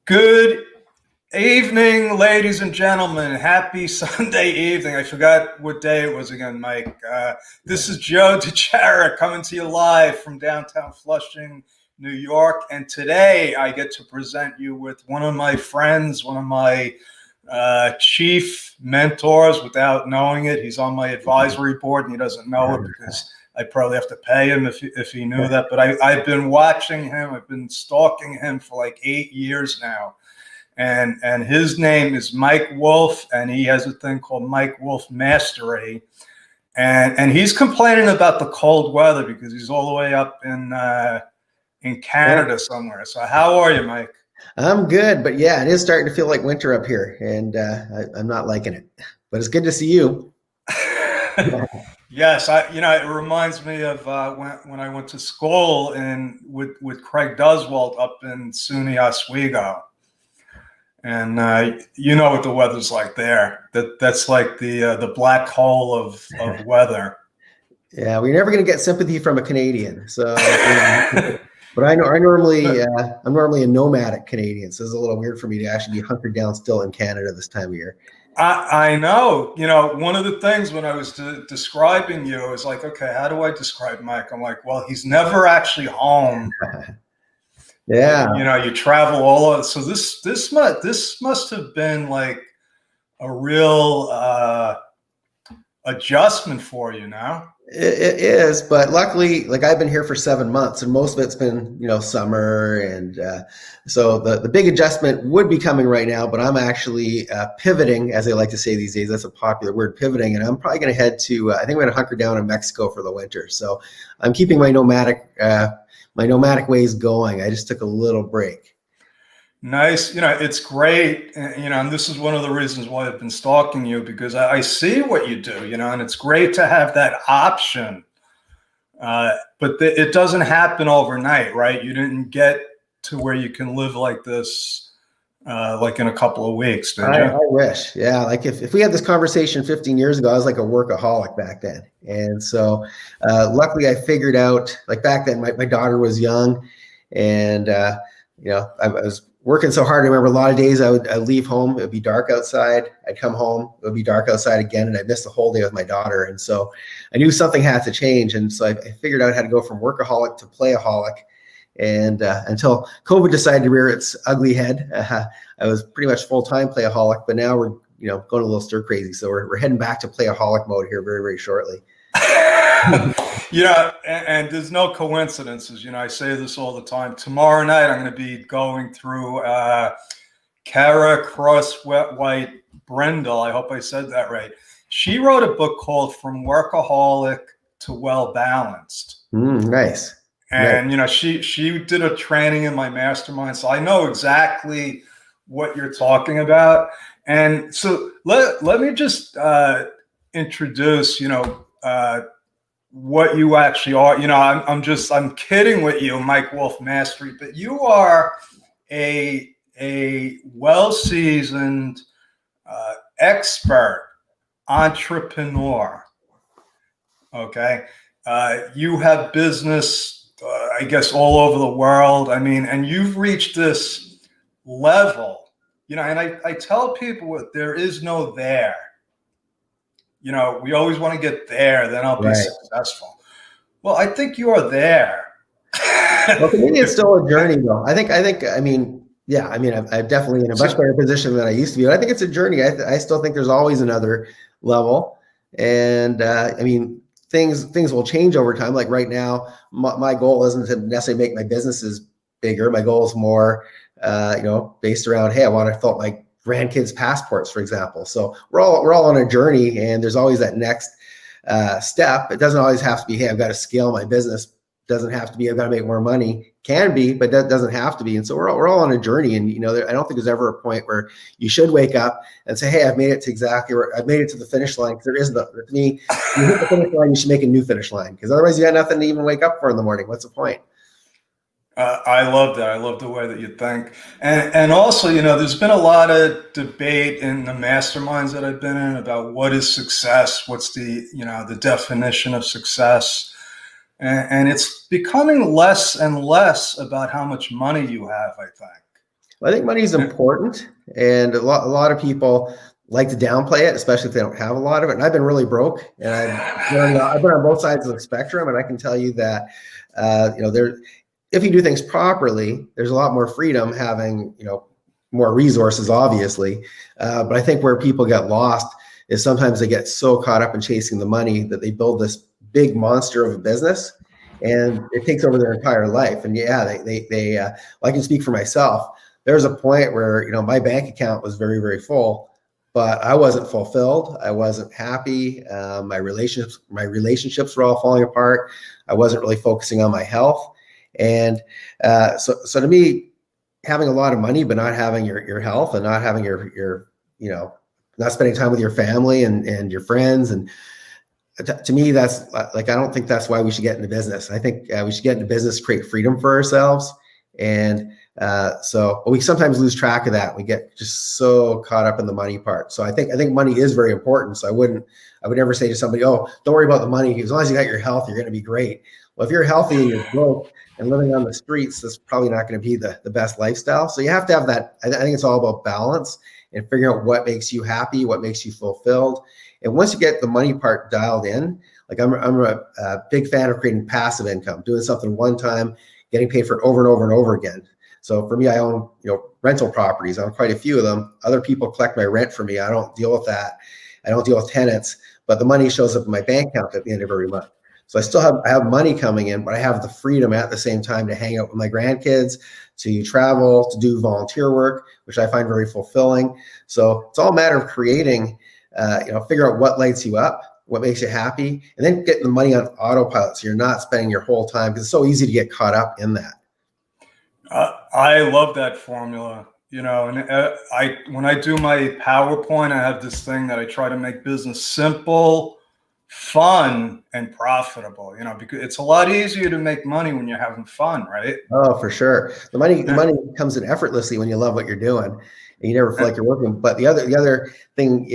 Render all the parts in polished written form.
Good evening, ladies and gentlemen. Happy Sunday evening. I forgot what day it was again, Mike. This is Joe DeChara coming to you live from downtown Flushing, New York. And today I get to present you with one of my friends, one of my chief mentors without knowing it. He's on my advisory board and he doesn't know it because I probably have to pay him if he knew that. But I've been watching him. I've been stalking him for like 8 years now. And his name is Mike Wolf, and he has a thing called Mike Wolf Mastery. And he's complaining about the cold weather because he's all the way up in Canada somewhere. So how are you, Mike? I'm good, but yeah, it is starting to feel like winter up here, and I'm not liking it. But it's good to see you. Yes, it reminds me of when I went to school with Craig Duswalt up in SUNY Oswego, and you know what the weather's like there. That's like the black hole of weather. Yeah, we're never going to get sympathy from a Canadian. So, but I'm normally a nomadic Canadian, so it's a little weird for me to actually be hunkered down still in Canada this time of year. I know. One of the things when I was describing you is like, okay, how do I describe Mike? I'm like, well, he's never actually home. Yeah. You travel all over. So this must have been like a real adjustment for you now. It is, but luckily, like I've been here for 7 months, and most of it's been, summer, and so the big adjustment would be coming right now. But I'm actually pivoting, as they like to say these days. That's a popular word, pivoting, and I'm probably going to head to. I think I'm going to hunker down in Mexico for the winter. So I'm keeping my nomadic ways going. I just took a little break. Nice. It's great. And this is one of the reasons why I've been stalking you, because I see what you do, and it's great to have that option. But it doesn't happen overnight, right? You didn't get to where you can live like this, like in a couple of weeks, did you? I wish. Yeah. Like if we had this conversation 15 years ago, I was like a workaholic back then. And so luckily I figured out, like back then, my daughter was young, and, I was working so hard. I remember a lot of days I'd leave home, it would be dark outside. I'd come home, it would be dark outside again, and I'd miss the whole day with my daughter. And so I knew something had to change. And so I figured out how to go from workaholic to playaholic. And until COVID decided to rear its ugly head, I was pretty much full-time playaholic. But now we're going a little stir crazy. So we're heading back to playaholic mode here very, very shortly. And there's no coincidences. I say this all the time. Tomorrow night, I'm going to be going through Kara Cross-White Brendel. I hope I said that right. She wrote a book called From Workaholic to Well Balanced. Nice. And, she did a training in my mastermind. So I know exactly what you're talking about. And so let me just introduce, what you actually are. I'm kidding with you, Mike Wolf Mastery, but you are a well-seasoned expert entrepreneur. Okay. You have business, I guess, all over the world. I mean, and you've reached this level, and I tell people there is no there. We always want to get there, then I'll be successful. Well, I think you are there. Well, for me, it's still a journey, though. I'm definitely in a much better position than I used to be. But I think it's a journey. I still think there's always another level. And things will change over time. Like right now, my goal isn't to necessarily make my businesses bigger. My goal is more, based around, hey, I want to fill up my grandkids' passports, for example. So we're all on a journey, and there's always that next step. It doesn't always have to be, hey, I've got to scale my business. It doesn't have to be, I've got to make more money. Can be, but that doesn't have to be. And so we're all on a journey. And I don't think there's ever a point where you should wake up and say, hey, I've made it to the finish line. Because there is no, to me, you hit the finish line, you should make a new finish line, because otherwise you got nothing to even wake up for in the morning. What's the point? I love that. I love the way that you think. And also, there's been a lot of debate in the masterminds that I've been in about what is success, what's the definition of success. And it's becoming less and less about how much money you have, I think. Well, I think money is important, and a lot of people like to downplay it, especially if they don't have a lot of it. And I've been really broke, and I've been on both sides of the spectrum, and I can tell you that there, if you do things properly, there's a lot more freedom having more resources, obviously. But I think where people get lost is sometimes they get so caught up in chasing the money that they build this big monster of a business, and it takes over their entire life. And yeah, well, I can speak for myself. There was a point where my bank account was very, very full, but I wasn't fulfilled. I wasn't happy. My relationships were all falling apart. I wasn't really focusing on my health, and so to me, having a lot of money but not having your health, and not having your not spending time with your family and your friends, and to me, that's like, I don't think that's why we should get into business. I think we should get into business to create freedom for ourselves. And but we sometimes lose track of that. We get just so caught up in the money part. So I think money is very important. So I would never say to somebody, "Oh, don't worry about the money. As long as you got your health, you're going to be great." Well, if you're healthy and you're broke and living on the streets, that's probably not going to be the best lifestyle. So you have to have that. I think it's all about balance and figuring out what makes you happy, what makes you fulfilled. And once you get the money part dialed in, like I'm a big fan of creating passive income, doing something one time, getting paid for it over and over and over again. So for me, I own rental properties. I own quite a few of them. Other people collect my rent for me. I don't deal with that. I don't deal with tenants, but the money shows up in my bank account at the end of every month. So I have money coming in, but I have the freedom at the same time to hang out with my grandkids, to travel, to do volunteer work, which I find very fulfilling. So it's all a matter of creating, figure out what lights you up, what makes you happy, and then getting the money on autopilot so you're not spending your whole time, because it's so easy to get caught up in that. I love that formula. And when I do my PowerPoint, I have this thing that I try to make business simple, fun, and profitable. Because it's a lot easier to make money when you're having fun, right? Oh, for sure. The money comes in effortlessly when you love what you're doing, and you never feel like you're working. But the other thing,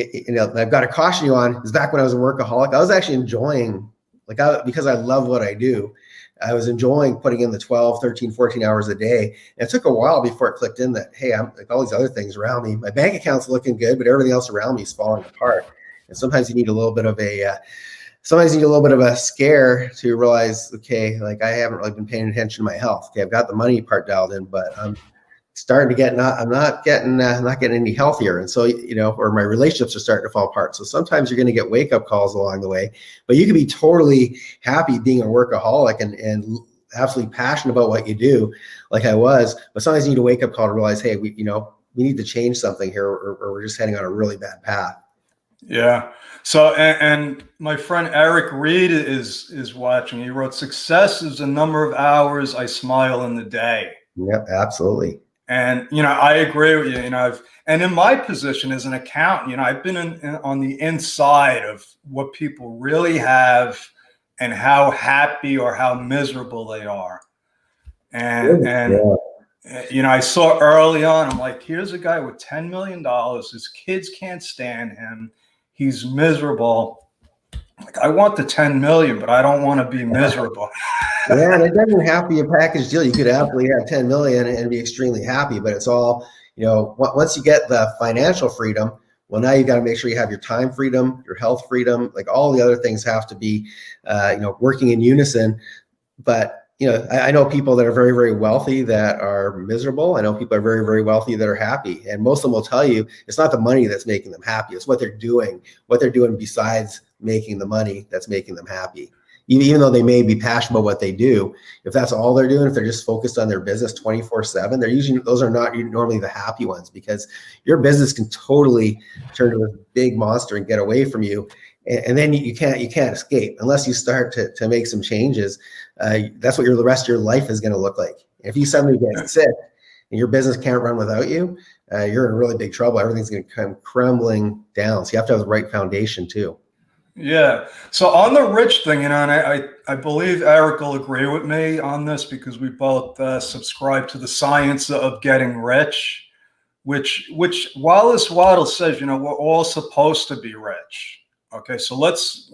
I've got to caution you on, is back when I was a workaholic, I was actually enjoying, because I love what I do, I was enjoying putting in the 12, 13, 14 hours a day. And it took a while before it clicked in that, hey, I'm like, all these other things around me, my bank account's looking good, but everything else around me is falling apart. And sometimes you need a little bit of a scare to realize, okay, like, I haven't really been paying attention to my health. Okay, I've got the money part dialed in, but I'm starting to get I'm not getting any healthier. And so, or my relationships are starting to fall apart. So sometimes you're going to get wake up calls along the way, but you can be totally happy being a workaholic and absolutely passionate about what you do, like I was. But sometimes you need a wake up call to realize, hey, we need to change something here, or we're just heading on a really bad path. Yeah. So, and my friend Eric Reed is watching. He wrote, "Success is the number of hours I smile in the day." Yep, absolutely. And, I agree with you. And in my position as an accountant, I've been on the inside of what people really have and how happy or how miserable they are. And I saw early on, I'm like, here's a guy with $10 million. His kids can't stand him. He's miserable. Like, I want the 10 million, but I don't want to be miserable. Yeah, and it doesn't have to be a package deal. You could absolutely have 10 million and be extremely happy, but it's all, once you get the financial freedom, well, now you got to make sure you have your time freedom, your health freedom, like all the other things have to be, working in unison. But, I know people that are very, very wealthy that are miserable. I know people are very, very wealthy that are happy. And most of them will tell you it's not the money that's making them happy. It's what they're doing besides making the money that's making them happy. Even though they may be passionate about what they do, if that's all they're doing, if they're just focused on their business 24/7, those are not normally the happy ones, because your business can totally turn to a big monster and get away from you. And then you can't escape unless you start to make some changes. That's what the rest of your life is going to look like. If you suddenly get sick and your business can't run without you, you're in really big trouble. Everything's going to come crumbling down. So you have to have the right foundation too. Yeah. So on the rich thing, and I believe Eric will agree with me on this, because we both subscribe to the science of getting rich, which Wallace Waddle says, we're all supposed to be rich. Okay. So let's,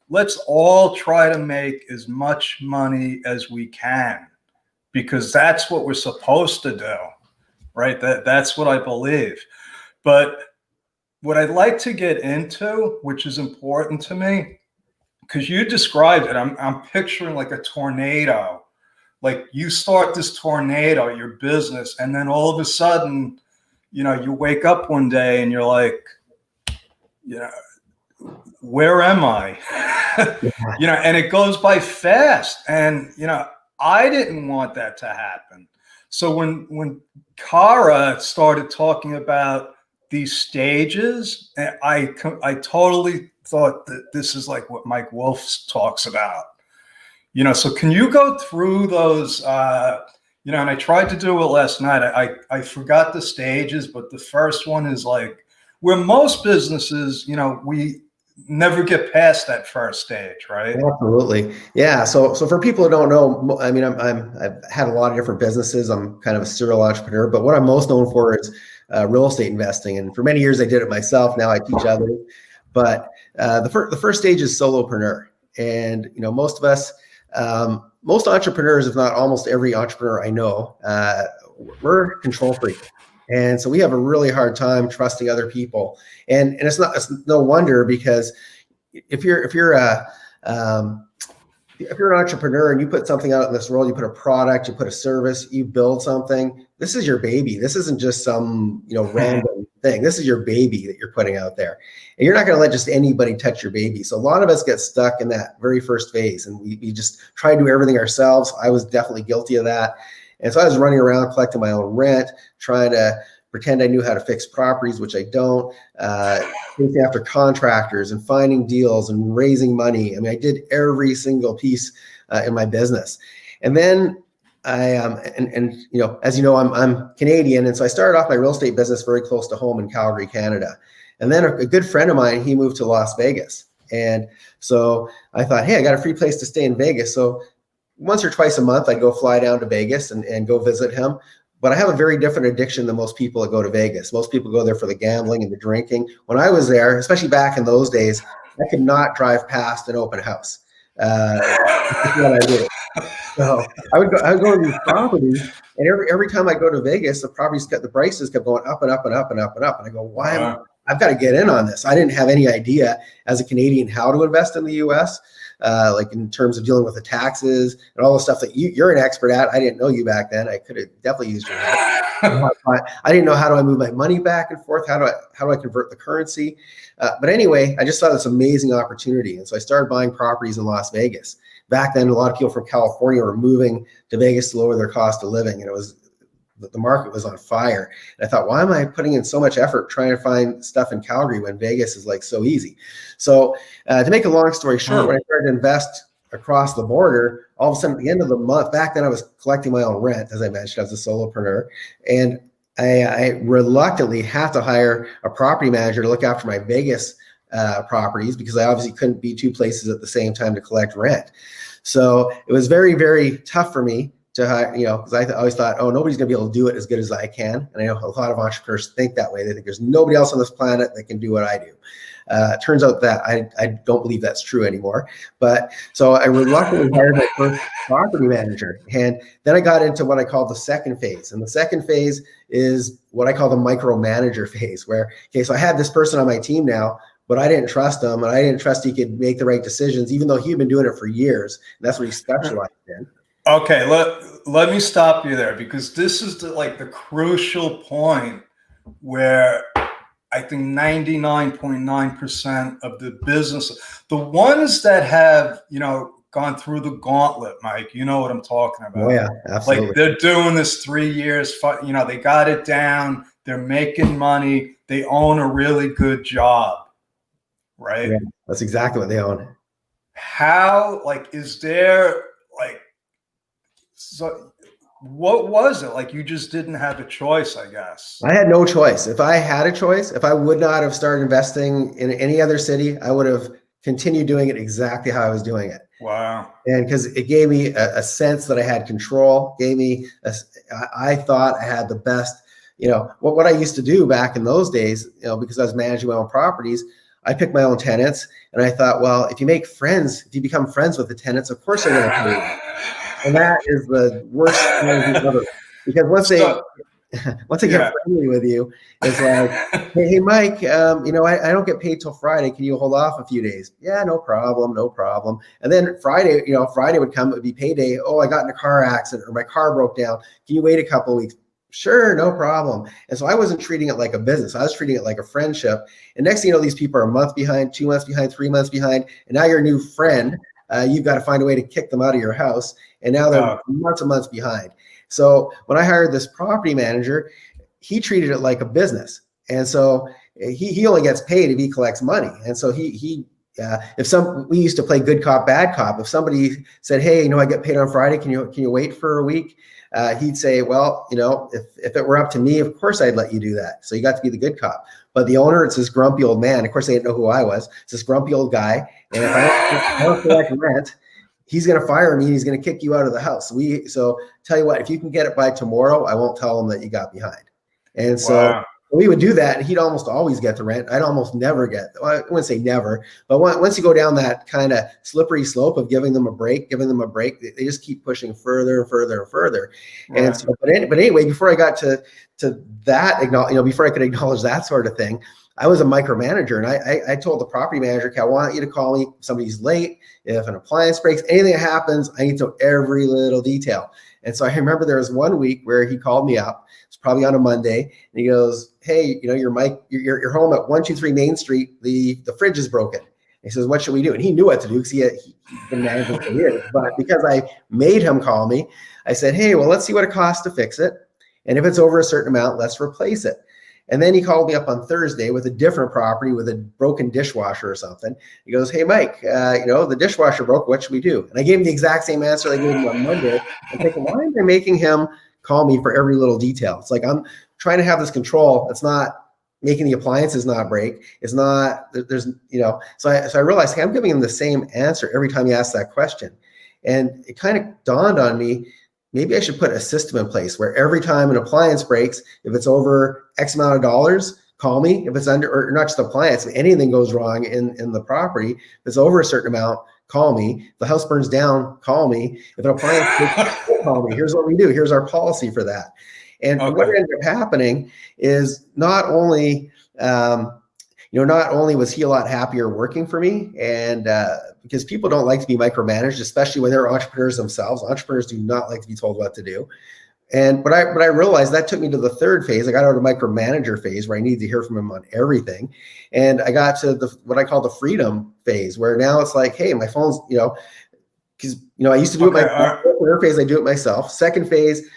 let's all try to make as much money as we can, because that's what we're supposed to do. right? That's what I believe. But what I'd like to get into, which is important to me, because you described it, I'm picturing like a tornado. Like you start this tornado, your business, and then all of a sudden, you wake up one day and you're like, you know, where am I? And it goes by fast. And, I didn't want that to happen. So when Kara started talking about these stages, I totally thought that this is like what Mike Wolf talks about. So can you go through those, and I tried to do it last night. I forgot the stages, but the first one is like where most businesses, we never get past that first stage, right? Absolutely. Yeah. So for people who don't know, I mean, I've had a lot of different businesses. I'm kind of a serial entrepreneur, but what I'm most known for is real estate investing. And for many years, I did it myself. Now I teach others. But the first stage is solopreneur. And, most of us, most entrepreneurs, if not almost every entrepreneur I know, we're control freaks. And so we have a really hard time trusting other people. And it's no wonder, because if you're an entrepreneur and you put something out in this world, you put a product, you put a service, you build something, this is your baby. This isn't just some, random thing. This is your baby that you're putting out there. And you're not going to let just anybody touch your baby. So a lot of us get stuck in that very first phase, and we just try to do everything ourselves. I was definitely guilty of that. And so I was running around collecting my own rent, trying to pretend I knew how to fix properties, which I don't, chasing after contractors and finding deals and raising money. I mean, I did every single piece in my business. And then I, as you know, I'm Canadian. And so I started off my real estate business very close to home in Calgary, Canada. And then a good friend of mine, he moved to Las Vegas. And so I thought, hey, I got a free place to stay in Vegas. So once or twice a month, I'd go fly down to Vegas and go visit him. But I have a very different addiction than most people that go to Vegas. Most people go there for the gambling and the drinking. When I was there, especially back in those days, I could not drive past an open house. That's what I did. So I would go to these properties, and every time I go to Vegas, the prices kept going up and up and up and up and up. And I go, why? I've got to get in on this. I didn't have any idea as a Canadian how to invest in the U.S., like in terms of dealing with the taxes and all the stuff that you're an expert at. I didn't know you back then. I could have definitely used your help. I didn't know how do I move my money back and forth. How do I convert the currency? But anyway, I just saw this amazing opportunity, and so I started buying properties in Las Vegas. Back then, a lot of people from California were moving to Vegas to lower their cost of living, and the market was on fire. And I thought, why am I putting in so much effort trying to find stuff in Calgary when Vegas is like so easy? So to make a long story short, when I started to invest across the border, all of a sudden at the end of the month, back then I was collecting my own rent, as I mentioned, as a solopreneur. And I reluctantly had to hire a property manager to look after my Vegas properties, because I obviously couldn't be two places at the same time to collect rent. So it was very, very tough for me to hire, because I always thought, oh, nobody's going to be able to do it as good as I can. And I know a lot of entrepreneurs think that way. They think there's nobody else on this planet that can do what I do. It turns out that I don't believe that's true anymore. But so I reluctantly hired my first property manager. And then I got into what I call the second phase. And the second phase is what I call the micromanager phase, where, okay, so I had this person on my team now, but I didn't trust him, and I didn't trust he could make the right decisions, even though he'd been doing it for years. And that's what he specialized in. Okay, let me stop you there, because this is the crucial point where I think 99.9% of the business, the ones that have, gone through the gauntlet, Mike, you know what I'm talking about. Oh yeah, absolutely. Like they're doing this 3 years, they got it down, they're making money, they own a really good job, right? Yeah, that's exactly what they own. How, is there, so what was it? You just didn't have a choice, I guess. I had no choice. If I had a choice, if I would not have started investing in any other city, I would have continued doing it exactly how I was doing it. Wow. And because it gave me a sense that I had control, I thought I had the best, what I used to do back in those days, because I was managing my own properties, I picked my own tenants, and I thought, well, if you become friends with the tenants, of course they're going to pay you. And that is the worst thing ever. Because once once I get friendly with you, it's like, hey, Mike, I don't get paid till Friday. Can you hold off a few days? Yeah, no problem, no problem. And then Friday would come, it would be payday. Oh, I got in a car accident or my car broke down. Can you wait a couple of weeks? Sure, no problem. And so I wasn't treating it like a business. I was treating it like a friendship. And next thing you know, these people are a month behind, 2 months behind, 3 months behind. And now your new friend, you've got to find a way to kick them out of your house. And now they're months and months behind. So when I hired this property manager, he treated it like a business. And so he only gets paid if he collects money. And so we used to play good cop, bad cop. If somebody said, hey, I get paid on Friday, can you wait for a week? He'd say, well, if it were up to me, of course I'd let you do that. So you got to be the good cop. But the owner, it's this grumpy old man. Of course, they didn't know who I was. It's this grumpy old guy. And if I don't collect rent, he's going to fire me and he's going to kick you out of the house. So tell you what, if you can get it by tomorrow, I won't tell him that you got behind. And so we would do that, and he'd almost always get the rent. I'd almost never get, well, I wouldn't say never, but once you go down that kind of slippery slope of giving them a break, they just keep pushing further and further and further. Right. And so, but anyway, before I got to that, before I could acknowledge that sort of thing, I was a micromanager, and I told the property manager, okay, I want you to call me if somebody's late, if an appliance breaks, anything that happens, I need to know every little detail. And so I remember there was one week where he called me up. It's probably on a Monday, and he goes, hey, you're Mike, you're home at 123 Main Street. The fridge is broken. And he says, what should we do? And he knew what to do because he'd been managing for years. But because I made him call me, I said, hey, well, let's see what it costs to fix it. And if it's over a certain amount, let's replace it. And then he called me up on Thursday with a different property with a broken dishwasher or something. He goes, hey, Mike, the dishwasher broke. What should we do? And I gave him the exact same answer I gave him on Monday. I'm thinking, why am I making him call me for every little detail? It's like I'm trying to have this control. It's not making the appliances not break. It's not, so I realized, hey, I'm giving him the same answer every time he asks that question. And it kind of dawned on me, maybe I should put a system in place where every time an appliance breaks, if it's over X amount of dollars, call me. If it's under, or not just appliance, if anything goes wrong in the property, if it's over a certain amount, call me. If the house burns down, call me. If an appliance breaks, call me. Here's what we do. Here's our policy for that. And what ended up happening is not only was he a lot happier working for me, and because people don't like to be micromanaged, especially when they're entrepreneurs themselves. Entrepreneurs do not like to be told what to do. But I realized that took me to the third phase. I got out of micromanager phase where I needed to hear from him on everything. And I got to what I call the freedom phase, where now it's like, hey, my phone's, because, I used to do it myself. Third phase, I do it myself. Second phase,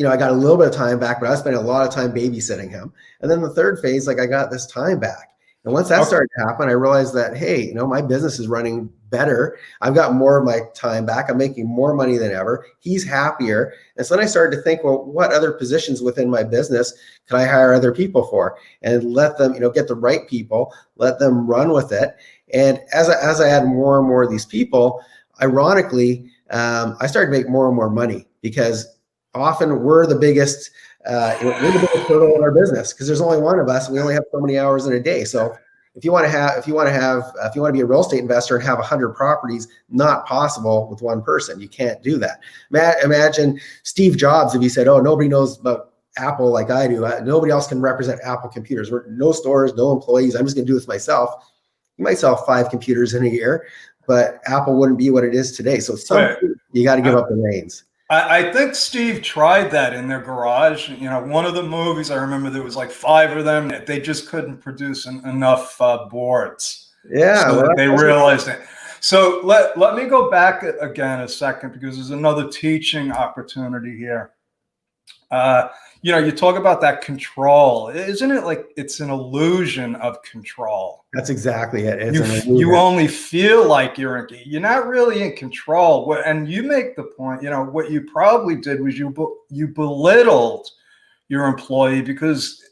I got a little bit of time back, but I was spending a lot of time babysitting him. And then the third phase, I got this time back. And once that started to happen, I realized that, hey, my business is running better. I've got more of my time back. I'm making more money than ever. He's happier. And so then I started to think, well, what other positions within my business could I hire other people for and let them, get the right people, let them run with it. And as I add more and more of these people, ironically, I started to make more and more money because often we're the biggest hurdle in our business because there's only one of us and we only have so many hours in a day. So if you want to be a real estate investor and have 100 properties, not possible with one person. You can't do that. Imagine Steve Jobs, if he said, oh, nobody knows about Apple like I do. Nobody else can represent Apple computers. We're no stores, no employees. I'm just going to do this myself. You might sell 5 computers in a year, but Apple wouldn't be what it is today. So you got to give up the reins. I think Steve tried that in their garage. One of the movies, I remember there was like 5 of them. They just couldn't produce enough boards. Yeah. So they realized it. So let me go back again a second because there's another teaching opportunity here. You talk about that control. Isn't it like it's an illusion of control? That's exactly it. You only feel like you're not really in control. And you make the point, what you probably did was you belittled your employee because,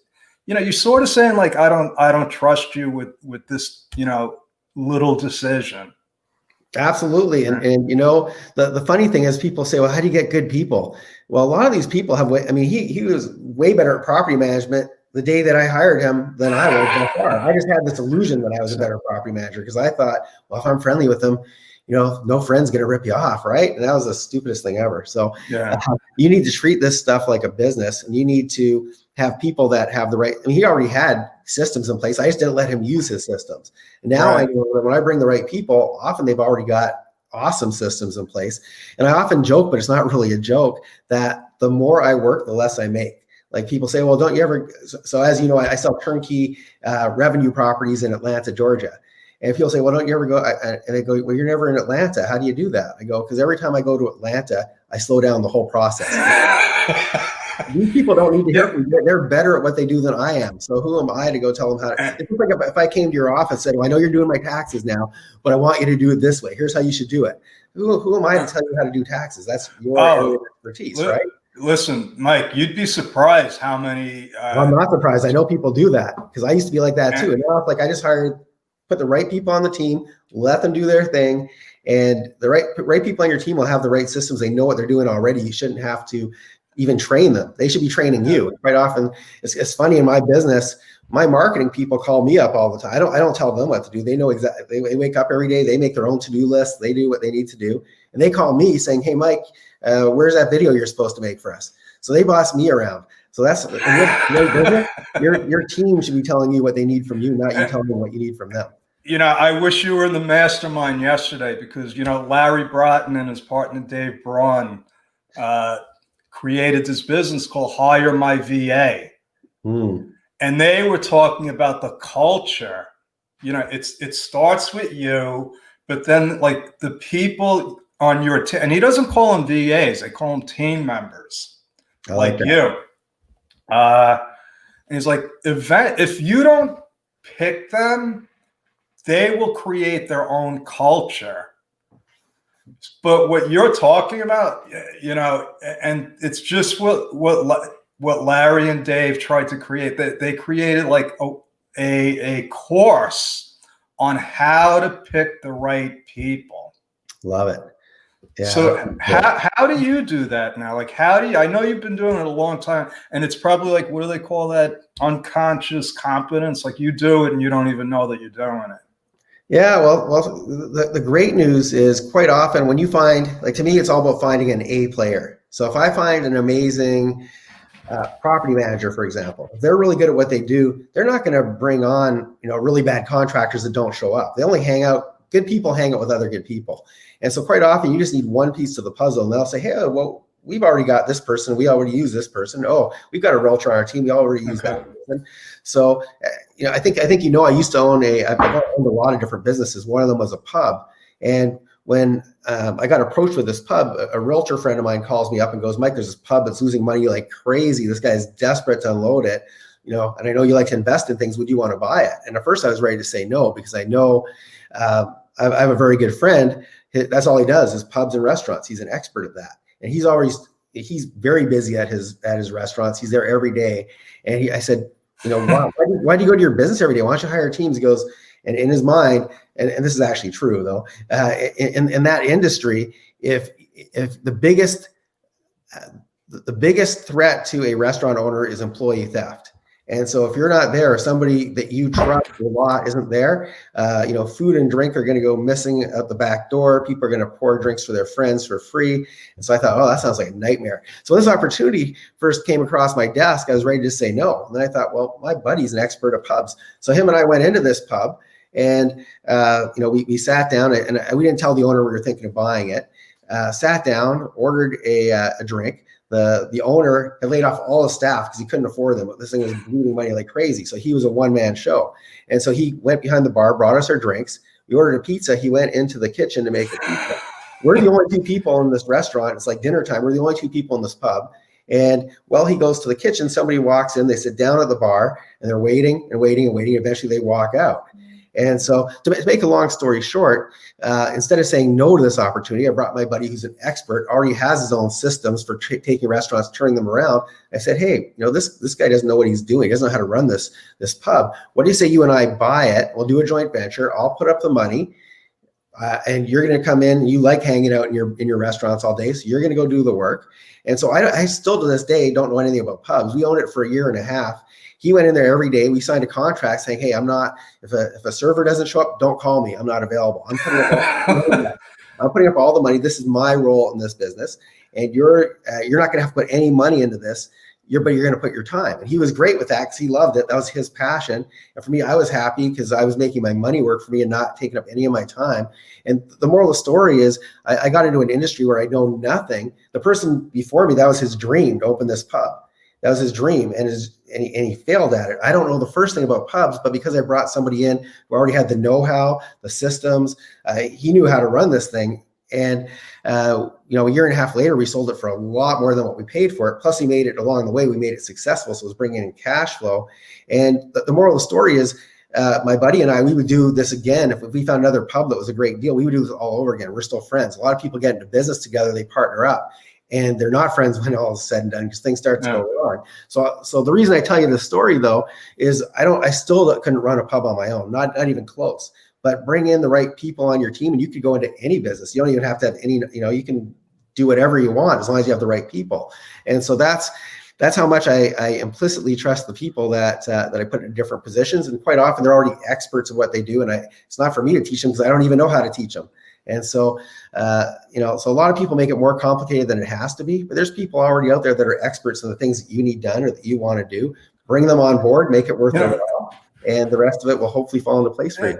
you're sort of saying like, I don't trust you with this, little decision. Absolutely. And the funny thing is people say, well, how do you get good people? Well, a lot of these people have, he was way better at property management the day that I hired him than I was by far. I just had this illusion that I was a better property manager because I thought, well, if I'm friendly with him, no friend's going to rip you off, right? And that was the stupidest thing ever. So Yeah. you need to treat this stuff like a business, and you need to have people that have the right. I mean, he already had systems in place. I just didn't let him use his systems. And now I know that when I bring the right people, often they've already got awesome systems in place. And I often joke, but it's not really a joke, that the more I work, the less I make. Like people say, well, don't you ever? So as you know, I sell turnkey revenue properties in Atlanta, Georgia. And people say, well, don't you ever go? And they go, well, you're never in Atlanta. How do you do that? I go, because every time I go to Atlanta, I slow down the whole process. These people don't need to hear from me. They're better at what they do than I am. So who am I to go tell them how to? It's like if I came to your office and said, well, I know you're doing my taxes now, but I want you to do it this way. Here's how you should do it. Who am I to tell you how to do taxes? That's your area of expertise, right? Listen, Mike, you'd be surprised how many. Well, I'm not surprised. I know people do that because I used to be like that too. And now it's like I just put the right people on the team, let them do their thing, and the right people on your team will have the right systems. They know what they're doing already. You shouldn't have to even train them. They should be training you. Quite often, it's funny in my business. My marketing people call me up all the time. I don't tell them what to do. They know exactly. They wake up every day. They make their own to-do list. They do what they need to do, and they call me saying, "Hey, Mike, where's that video you're supposed to make for us?" So they boss me around. So that's your team should be telling you what they need from you, not you telling them what you need from them. I wish you were in the mastermind yesterday because, Larry Broughton and his partner, Dave Braun, created this business called Hire My VA. And they were talking about the culture. It starts with you, but then like the people on your team, and he doesn't call them VAs, they call them team members like you. And he's like, if you don't pick them, they will create their own culture. But what you're talking about, and it's just what Larry and Dave tried to create. They created like a course on how to pick the right people. Love it. Yeah. So how do you do that now? Like, I know you've been doing it a long time, and it's probably like, what do they call that? Unconscious competence. Like you do it and you don't even know that you're doing it. Yeah, well, the great news is quite often when you find, like to me, it's all about finding an A player. So if I find an amazing property manager, for example, if they're really good at what they do, they're not going to bring on, really bad contractors that don't show up. They only good people hang out with other good people. And so quite often you just need one piece of the puzzle, and they'll say, hey, well, we've already got this person. We already use this person. Oh, we've got a realtor on our team. We already use that person. So, I think I used to own I've owned a lot of different businesses. One of them was a pub. And when I got approached with this pub, a realtor friend of mine calls me up and goes, Mike, there's this pub that's losing money like crazy. This guy's desperate to unload it, and I know you like to invest in things. Would you want to buy it? And at first I was ready to say no, because I know I have a very good friend. That's all he does is pubs and restaurants. He's an expert at that. And he's very busy at his restaurants. He's there every day. And I said, why do you go to your business every day? Why don't you hire teams? He goes, and in his mind, and this is actually true though, in that industry, if the biggest threat to a restaurant owner is employee theft. And so if you're not there, if somebody that you trust a lot isn't there, food and drink are going to go missing out the back door. People are going to pour drinks for their friends for free. And so I thought, oh, that sounds like a nightmare. So this opportunity first came across my desk. I was ready to say no. And then I thought, well, my buddy's an expert at pubs. So him and I went into this pub, and we sat down, and we didn't tell the owner we were thinking of buying it. Sat down, ordered a drink. The owner had laid off all his staff because he couldn't afford them. This thing was bleeding money like crazy. So he was a one-man show. And so he went behind the bar, brought us our drinks. We ordered a pizza. He went into the kitchen to make a pizza. We're the only two people in this restaurant. It's like dinner time. We're the only two people in this pub. And while he goes to the kitchen, somebody walks in. They sit down at the bar, and they're waiting and waiting and waiting. Eventually they walk out. And so to make a long story short, instead of saying no to this opportunity, I brought my buddy who's an expert, already has his own systems for taking restaurants, turning them around. I said, hey, this guy doesn't know what he's doing. He doesn't know how to run this pub. What do you say you and I buy it? We'll do a joint venture. I'll put up the money. And you're going to come in. You like hanging out in your restaurants all day, so you're going to go do the work. And so I still to this day don't know anything about pubs. We owned it for a year and a half. He went in there every day. We signed a contract saying, hey, I'm not, if a server doesn't show up, don't call me. I'm not available. I'm putting it I'm putting up all the money. This is my role in this business, and you're not going to have to put any money into this. But you're going to put your time. And he was great with that because he loved it. That was his passion. And for me, I was happy because I was making my money work for me and not taking up any of my time. And the moral of the story is I got into an industry where I know nothing. The person before me, that was his dream to open this pub. That was his dream, and he failed at it. I don't know the first thing about pubs, but because I brought somebody in who already had the know-how, the systems, he knew how to run this thing. And a year and a half later, we sold it for a lot more than what we paid for it. Plus, he made it along the way. We made it successful, so it was bringing in cash flow. And the moral of the story is, my buddy and I, we would do this again. If we found another pub that was a great deal, we would do this all over again. We're still friends. A lot of people get into business together, they partner up, and they're not friends when all is said and done because things start to go wrong. So the reason I tell you this story though is I still couldn't run a pub on my own, not even close. But bring in the right people on your team, and you could go into any business. You don't even have to have any. You can do whatever you want as long as you have the right people. And so that's how much I implicitly trust the people that I put in different positions. And quite often they're already experts of what they do, and it's not for me to teach them because I don't even know how to teach them. And so, so a lot of people make it more complicated than it has to be. But there's people already out there that are experts in the things that you need done or that you want to do. Bring them on board, make it worth their while, and the rest of it will hopefully fall into place for you.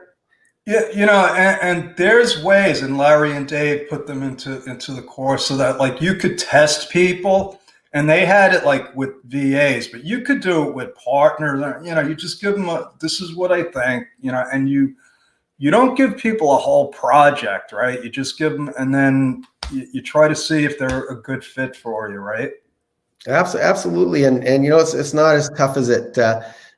Yeah, and there's ways, and Larry and Dave put them into the course so that like you could test people, and they had it like with VAs, but you could do it with partners. You just give them this is what I think, and you don't give people a whole project, right? You just give them, and then you try to see if they're a good fit for you, right? Absolutely, and it's not as tough as it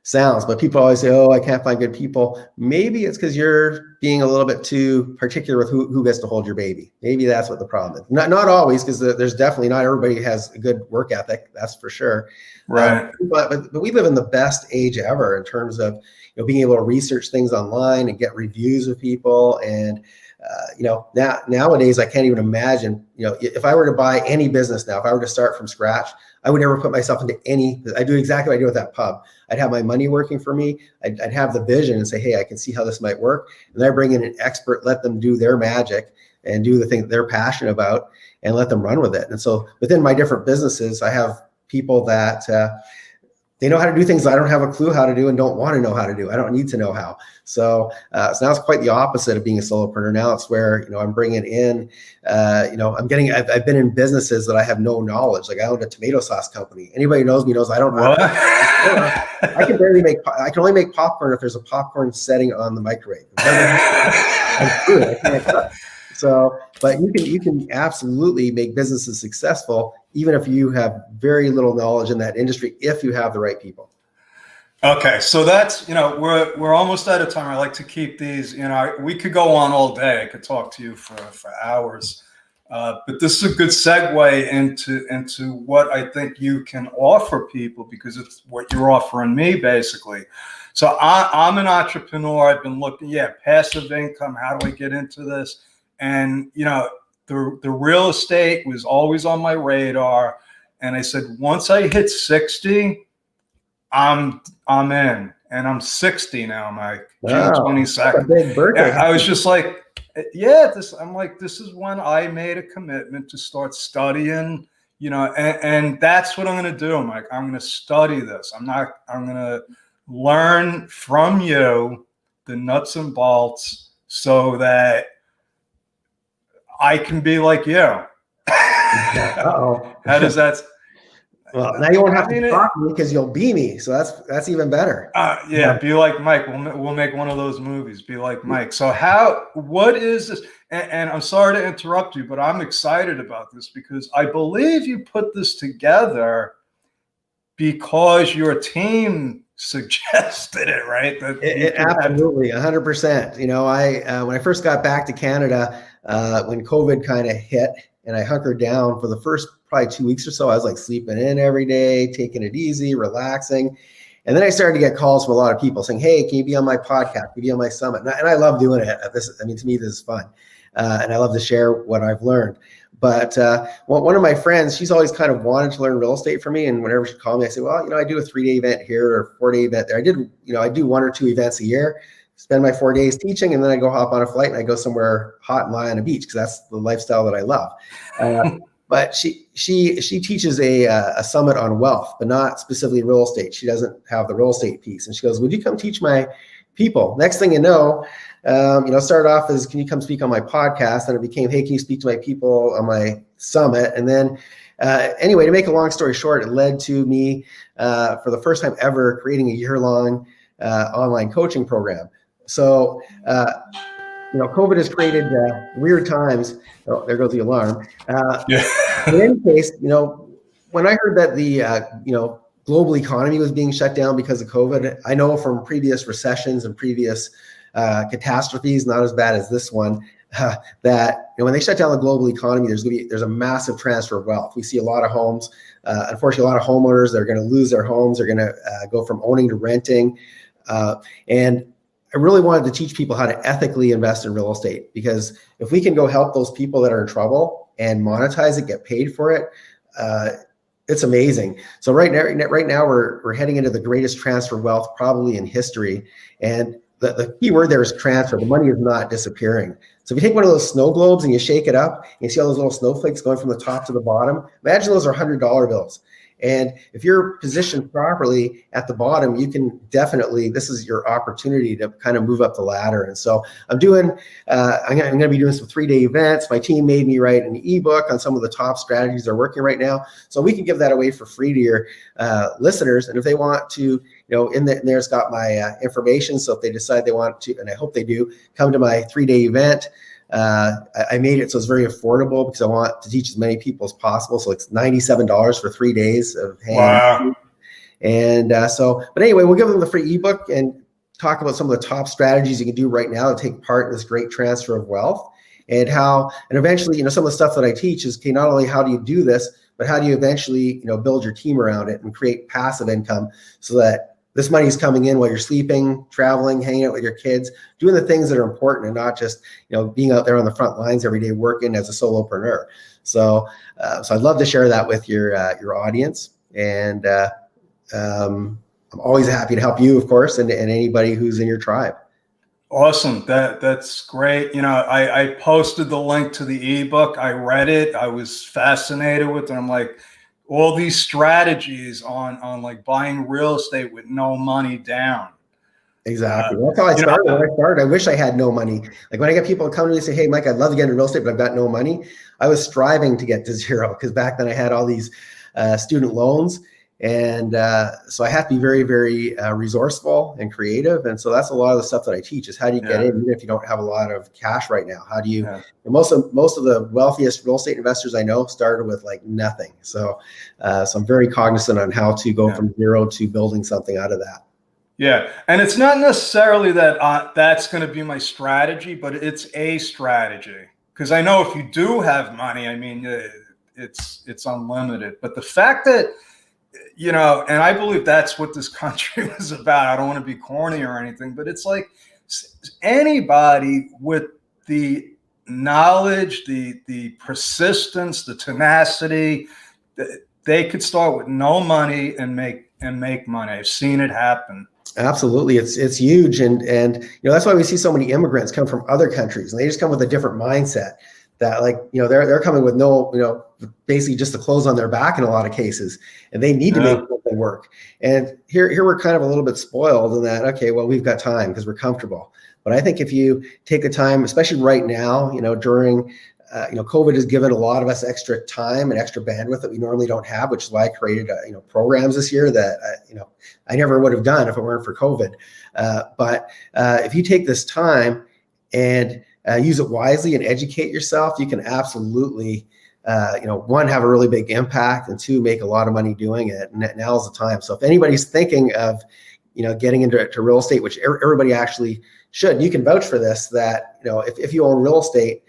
sounds, but people always say, "Oh, I can't find good people." Maybe it's because you're being a little bit too particular with who gets to hold your baby. Maybe that's what the problem is. Not always, because there's definitely not everybody has a good work ethic. That's for sure. Right. But we live in the best age ever in terms of being able to research things online and get reviews of people. And nowadays I can't even imagine. If I were to buy any business now, if I were to start from scratch, I would never put myself into I do exactly what I do with that pub. I'd have my money working for me. I'd have the vision and say, hey, I can see how this might work. And then I bring in an expert, let them do their magic and do the thing that they're passionate about and let them run with it. And so within my different businesses, I have people that they know how to do things I don't have a clue how to do and don't want to know how to do. I don't need to know how. So now it's quite the opposite of being a solopreneur. Now it's where, I'm bringing in, I've been in businesses that I have no knowledge. Like I owned a tomato sauce company. Anybody who knows me knows I don't know. I can only make popcorn if there's a popcorn setting on the microwave. I can't cook. So, but you can absolutely make businesses successful, even if you have very little knowledge in that industry, if you have the right people. Okay, so that's, we're almost out of time. I like to keep these, we could go on all day. I could talk to you for hours, but this is a good segue into what I think you can offer people, because it's what you're offering me basically. So I'm an entrepreneur. I've been looking, passive income. How do I get into this? And, the real estate was always on my radar. And I said, once I hit 60, I'm in, and I'm 60 now, Mike. June 22nd. Big birthday. I was just like, this is when I made a commitment to start studying, and that's what I'm going to do, Mike. I'm going to study this. I'm going to learn from you the nuts and bolts so that I can be like you. Uh-oh. How does that? Well, now you won't have to talk to me because you'll be me. So that's even better. Be like Mike. We'll make one of those movies. Be like Mike. So what is this? And I'm sorry to interrupt you, but I'm excited about this because I believe you put this together because your team suggested it, right? Absolutely, 100%. When I first got back to Canada, when COVID kind of hit and I hunkered down for the first probably 2 weeks or so, I was like sleeping in every day, taking it easy, relaxing. And then I started to get calls from a lot of people saying, hey, can you be on my podcast? Can you be on my summit? And I love doing it. To me, this is fun. And I love to share what I've learned. But one of my friends, she's always kind of wanted to learn real estate from me. And whenever she called me, I say, well, I do a 3-day event here or 4-day event there. I do 1 or 2 events a year. spend my 4 days teaching, and then I go hop on a flight and I go somewhere hot and lie on a beach because that's the lifestyle that I love. But she teaches a summit on wealth, but not specifically real estate. She doesn't have the real estate piece. And she goes, would you come teach my people? Next thing you know, started off as, can you come speak on my podcast? And it became, hey, can you speak to my people on my summit? And then anyway, to make a long story short, it led to me for the first time ever creating a year-long online coaching program. So, COVID has created weird times. Oh, there goes the alarm. In any case, when I heard that the, global economy was being shut down because of COVID, I know from previous recessions and previous catastrophes, not as bad as this one, that when they shut down the global economy, there's a massive transfer of wealth. We see a lot of homes. Unfortunately, a lot of homeowners, they're going to lose their homes. They're going to go from owning to renting. And I really wanted to teach people how to ethically invest in real estate, because if we can go help those people that are in trouble and monetize it, get paid for it, it's amazing. So right now we're heading into the greatest transfer of wealth probably in history. And the key word there is transfer. The money is not disappearing. So if you take one of those snow globes and you shake it up, and you see all those little snowflakes going from the top to the bottom, imagine those are $100 bills. And if you're positioned properly at the bottom, you can definitely, this is your opportunity to kind of move up the ladder. And so I'm going to be doing some 3-day events. My team made me write an ebook on some of the top strategies they're working right now. So we can give that away for free to your listeners. And if they want to, in there's got my information. So if they decide they want to, and I hope they do, come to my 3-day event. I made it so it's very affordable because I want to teach as many people as possible. So it's $97 for 3 days of hand. Wow. And but anyway, we'll give them the free ebook and talk about some of the top strategies you can do right now to take part in this great transfer of wealth, and eventually, some of the stuff that I teach is, okay, not only how do you do this, but how do you eventually, beld your team around it and create passive income so that this money is coming in while you're sleeping, traveling, hanging out with your kids, doing the things that are important, and not just, being out there on the front lines every day working as a solopreneur. So I'd love to share that with your audience. And I'm always happy to help you, of course, and anybody who's in your tribe. Awesome. That's great. I posted the link to the ebook. I read it. I was fascinated with it. I'm like, all these strategies on like buying real estate with no money down. Exactly. That's how I started. When I started, I wish I had no money. Like when I get people come to me and say, hey, Mike, I'd love to get into real estate, but I've got no money. I was striving to get to zero, because back then I had all these student loans. And so I have to be very, very resourceful and creative. And so that's a lot of the stuff that I teach, is how do you get in, even if you don't have a lot of cash right now? How do you, most of the wealthiest real estate investors I know started with like nothing. So I'm very cognizant on how to go from zero to building something out of that. Yeah. And it's not necessarily that that's going to be my strategy, but it's a strategy. Because I know if you do have money, I mean, it's unlimited. But the fact that, and I believe that's what this country was about. I don't want to be corny or anything, but it's like anybody with the knowledge, the persistence, the tenacity, they could start with no money and make money. I've seen it happen. Absolutely. It's huge. And that's why we see so many immigrants come from other countries, and they just come with a different mindset that, like, they're coming with no, basically just the clothes on their back in a lot of cases, and they need to make something work. And here we're kind of a little bit spoiled in that, okay, well, we've got time because we're comfortable. But I think if you take the time, especially right now, during COVID has given a lot of us extra time and extra bandwidth that we normally don't have, which is why I created, programs this year that, I never would have done if it weren't for COVID. But if you take this time and use it wisely and educate yourself, you can absolutely, one, have a really big impact, and two, make a lot of money doing it. And now's the time. So if anybody's thinking of, getting into real estate, which everybody actually should, you can vouch for this, that, if you own real estate,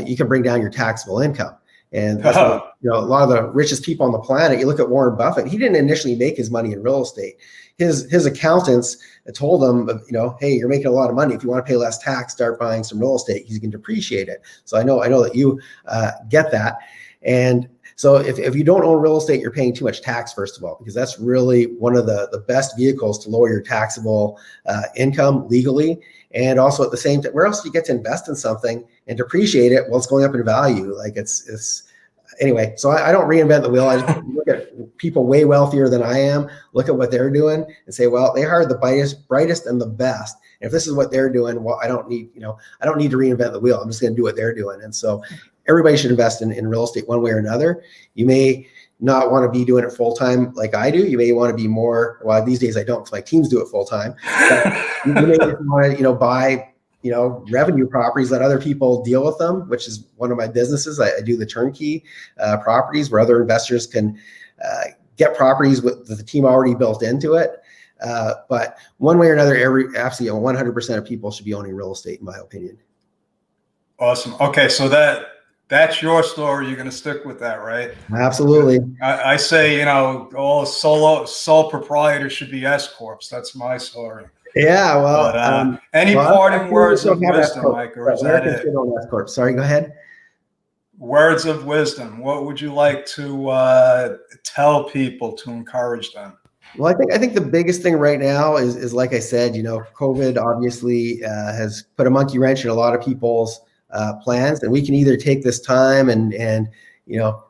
you can bring down your taxable income. And that's what, a lot of the richest people on the planet, you look at Warren Buffett, he didn't initially make his money in real estate. His accountants told him, hey, you're making a lot of money. If you want to pay less tax, start buying some real estate. You can depreciate it. So I know that you get that. And So if you don't own real estate, you're paying too much tax, first of all, because that's really one of the best vehicles to lower your taxable income legally. And also at the same time, where else do you get to invest in something and depreciate it while it's going up in value? Like it's anyway, so I don't reinvent the wheel. I just look at people way wealthier than I am, look at what they're doing and say, well, they hired the brightest and the best. And if this is what they're doing, well, I don't need to reinvent the wheel. I'm just going to do what they're doing. And so everybody should invest in real estate one way or another. You may not want to be doing it full time like I do. You may want to be more, well, these days I don't, because my teams do it full time. You may want to, buy, revenue properties, let other people deal with them, which is one of my businesses. I do the turnkey properties where other investors can get properties with the team already built into it. But one way or another, absolutely 100% of people should be owning real estate, in my opinion. Awesome. Okay, so that's your story. You're going to stick with that, right? Absolutely. I say, all sole proprietors should be S corps. That's my story. Yeah, well, but, any parting words of wisdom, Mike, or is that it? Sorry, go ahead. Words of wisdom. What would you like to tell people to encourage them? Well, I think the biggest thing right now is like I said, COVID obviously has put a monkey wrench in a lot of people's plans, and we can either take this time and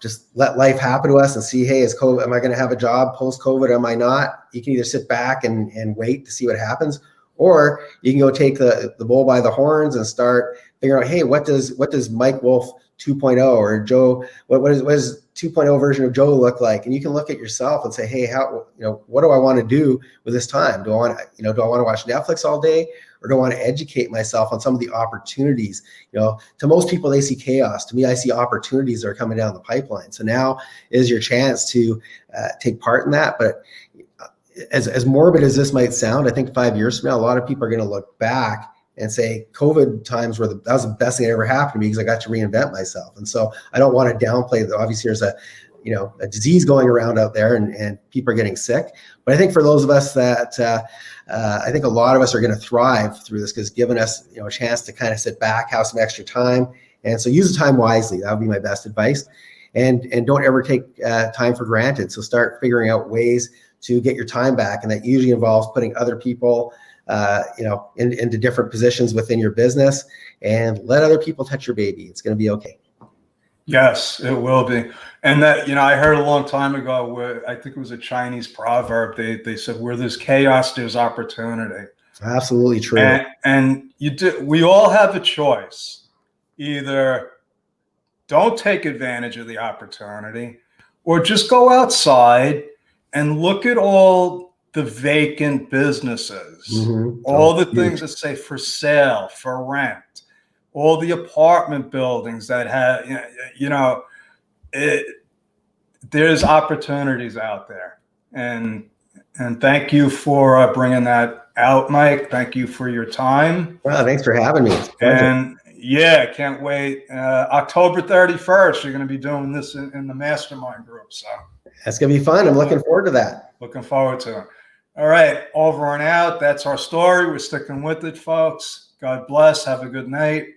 just let life happen to us and see, hey, am I going to have a job post COVID? Am I not? You can either sit back and wait to see what happens, or you can go take the bull by the horns and start figuring out, hey, what does Mike Wolf 2.0 or Joe, what is 2.0 version of Joe look like? And you can look at yourself and say, hey, what do I want to do with this time? Do I want to watch Netflix all day, or do I want to educate myself on some of the opportunities? To most people, they see chaos. To me, I see opportunities that are coming down the pipeline. So now is your chance to take part in that. But as morbid as this might sound, I think 5 years from now, a lot of people are going to look back and say COVID times that was the best thing that ever happened to me, because I got to reinvent myself. And so I don't want to downplay that. Obviously there's a disease going around out there and people are getting sick. But I think for those of us that I think a lot of us are going to thrive through this, because it's given us a chance to kind of sit back, have some extra time. And so use the time wisely. That would be my best advice. And don't ever take time for granted. So start figuring out ways to get your time back. And that usually involves putting other people into different positions within your business, and let other people touch your baby. It's going to be okay. Yes, it will be. And that, I heard a long time ago where I think it was a Chinese proverb. They said, where there's chaos, there's opportunity. Absolutely true. And we all have a choice. Either don't take advantage of the opportunity, or just go outside and look at all the vacant businesses, all the things that say for sale, for rent, all the apartment buildings that have, there's opportunities out there. And thank you for bringing that out, Mike. Thank you for your time. Well, thanks for having me. And yeah, can't wait. October 31st, you're going to be doing this in the mastermind group. So that's going to be fun. I'm looking forward to that. Looking forward to it. All right, over and out. That's our story. We're sticking with it, folks. God bless. Have a good night.